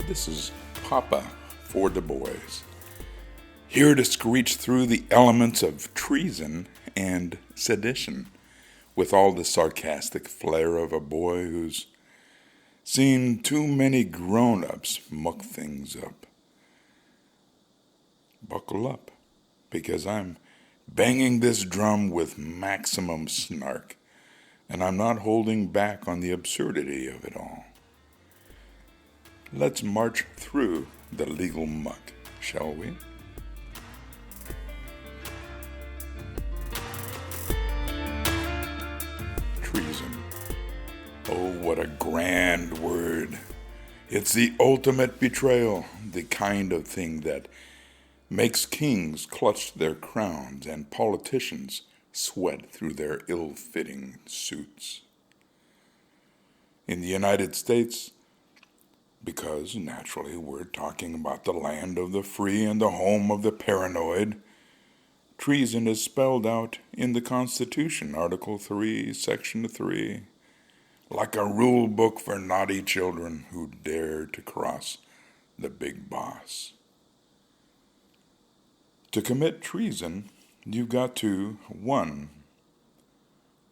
This is Papa for the boys, here to screech through the elements of treason and sedition with all the sarcastic flair of a boy who's seen too many grown-ups muck things up. Buckle up, because I'm banging this drum with maximum snark, and I'm not holding back on the absurdity of it all. Let's march through the legal muck, shall we? Treason. Oh, what a grand word. It's the ultimate betrayal, the kind of thing that makes kings clutch their crowns and politicians sweat through their ill-fitting suits. In the United States, because naturally we're talking about the land of the free and the home of the paranoid, treason is spelled out in the Constitution, Article 3, Section 3, like a rule book for naughty children who dare to cross the big boss. To commit treason, you've got to, 1,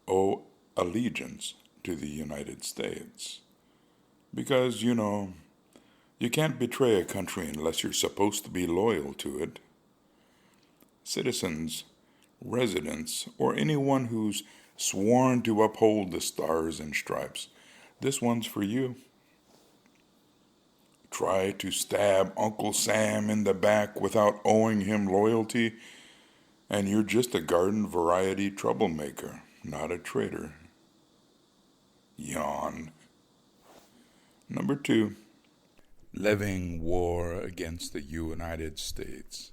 owe allegiance to the United States. Because, you can't betray a country unless you're supposed to be loyal to it. Citizens, residents, or anyone who's sworn to uphold the stars and stripes, this one's for you. Try to stab Uncle Sam in the back without owing him loyalty, and you're just a garden variety troublemaker, not a traitor. Yawn. Number 2, levying war against the United States.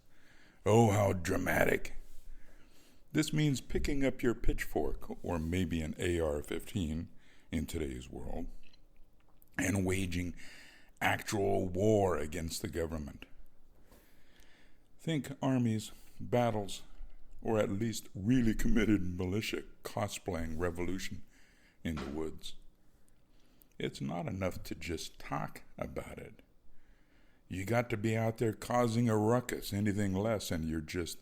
Oh, how dramatic. This means picking up your pitchfork, or maybe an AR-15 in today's world, and waging actual war against the government. Think armies, battles, or at least really committed militia cosplaying revolution in the woods. It's not enough to just talk about it. You got to be out there causing a ruckus. Anything less and you're just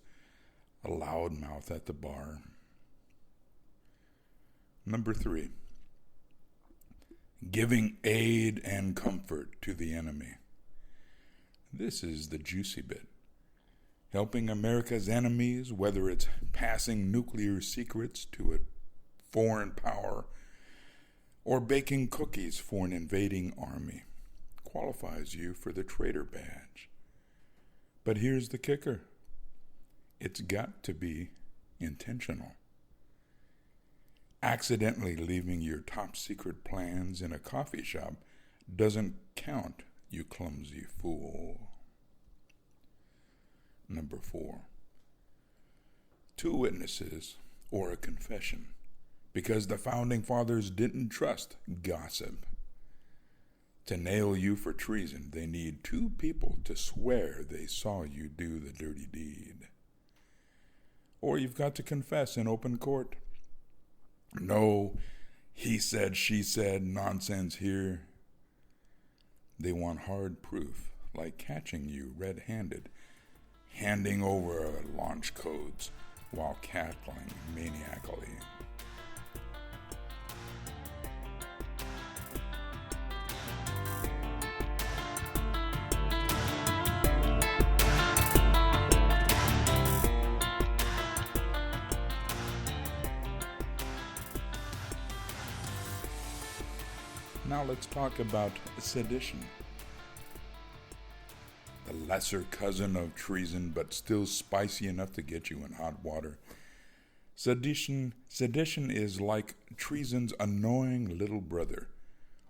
a loudmouth at the bar. Number 3, giving aid and comfort to the enemy. This is the juicy bit. Helping America's enemies, whether it's passing nuclear secrets to a foreign power or baking cookies for an invading army, qualifies you for the traitor badge. But here's the kicker. It's got to be intentional. Accidentally leaving your top secret plans in a coffee shop doesn't count, you clumsy fool. Number 4, 2 witnesses or a confession, because the founding fathers didn't trust gossip. To nail you for treason, they need 2 people to swear they saw you do the dirty deed. Or you've got to confess in open court. No, he said, she said nonsense here. They want hard proof, like catching you red-handed, handing over launch codes while cackling maniacally. Now let's talk about sedition. The lesser cousin of treason, but still spicy enough to get you in hot water. Sedition is like treason's annoying little brother,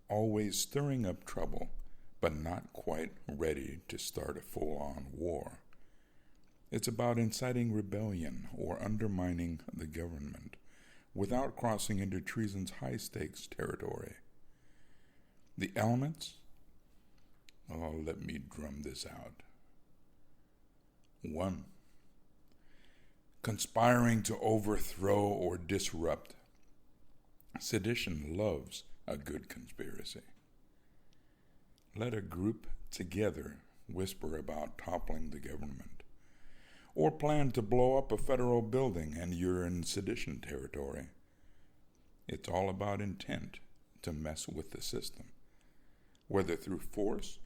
always stirring up trouble, but not quite ready to start a full-on war. It's about inciting rebellion or undermining the government without crossing into treason's high-stakes territory. The elements? Oh, let me drum this out. 1, conspiring to overthrow or disrupt. Sedition loves a good conspiracy. Let a group together whisper about toppling the government, or plan to blow up a federal building and you're in sedition territory. It's all about intent to mess with the system, whether through force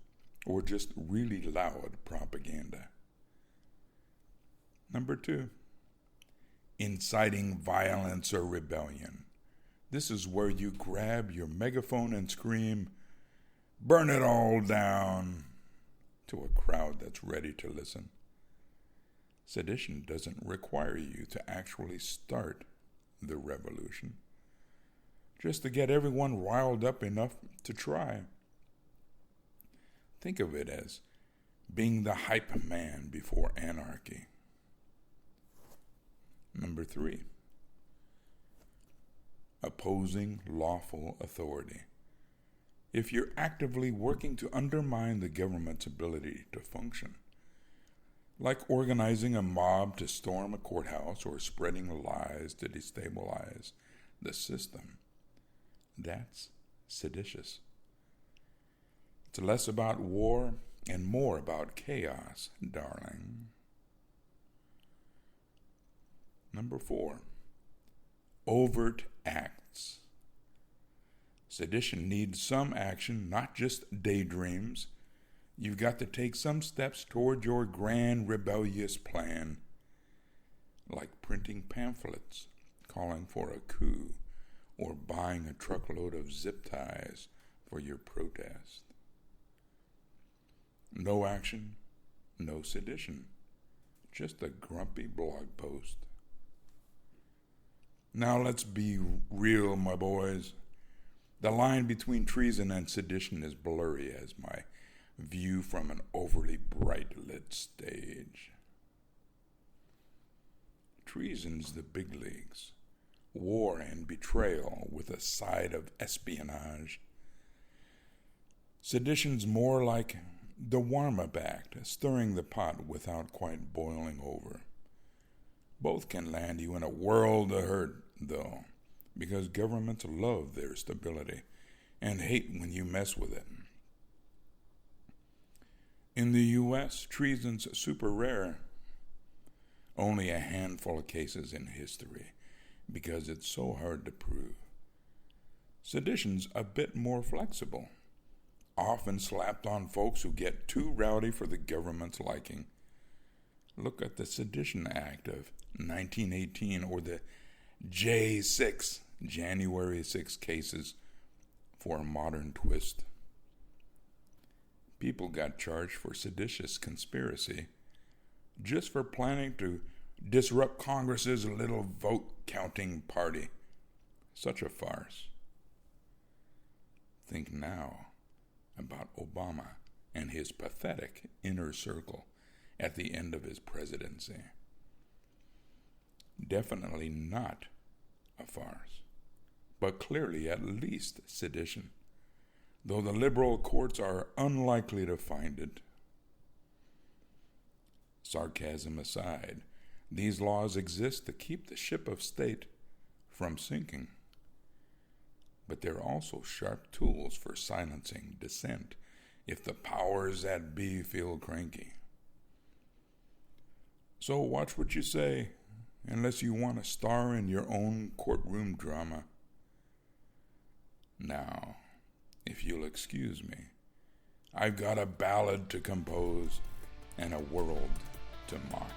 or just really loud propaganda. Number 2, inciting violence or rebellion. This is where you grab your megaphone and scream, "Burn it all down," to a crowd that's ready to listen. Sedition doesn't require you to actually start the revolution, just to get everyone riled up enough to try. Think of it as being the hype man before anarchy. Number 3, opposing lawful authority. If you're actively working to undermine the government's ability to function, like organizing a mob to storm a courthouse or spreading lies to destabilize the system, that's seditious. It's less about war and more about chaos, darling. Number 4, overt acts. Sedition needs some action, not just daydreams. You've got to take some steps toward your grand rebellious plan, like printing pamphlets calling for a coup or buying a truckload of zip ties for your protest. No action, no sedition, just a grumpy blog post. Now let's be real, my boys. The line between treason and sedition is blurry as my view from an overly bright lit stage. Treason's the big leagues, war and betrayal with a side of espionage. Sedition's more like the warm-up act, stirring the pot without quite boiling over. Both can land you in a world of hurt, though, because governments love their stability and hate when you mess with it. In the U.S., treason's super rare. Only a handful of cases in history, because it's so hard to prove. Sedition's a bit more flexible, often slapped on folks who get too rowdy for the government's liking. Look at the Sedition Act of 1918 or the J6, January 6 cases for a modern twist. People got charged for seditious conspiracy just for planning to disrupt Congress's little vote-counting party. Such a farce. Think now about Obama and his pathetic inner circle at the end of his presidency. Definitely not a farce, but clearly at least sedition, though the liberal courts are unlikely to find it. Sarcasm aside, these laws exist to keep the ship of state from sinking. But they're also sharp tools for silencing dissent if the powers that be feel cranky. So watch what you say, unless you want to star in your own courtroom drama. Now, if you'll excuse me, I've got a ballad to compose and a world to mock.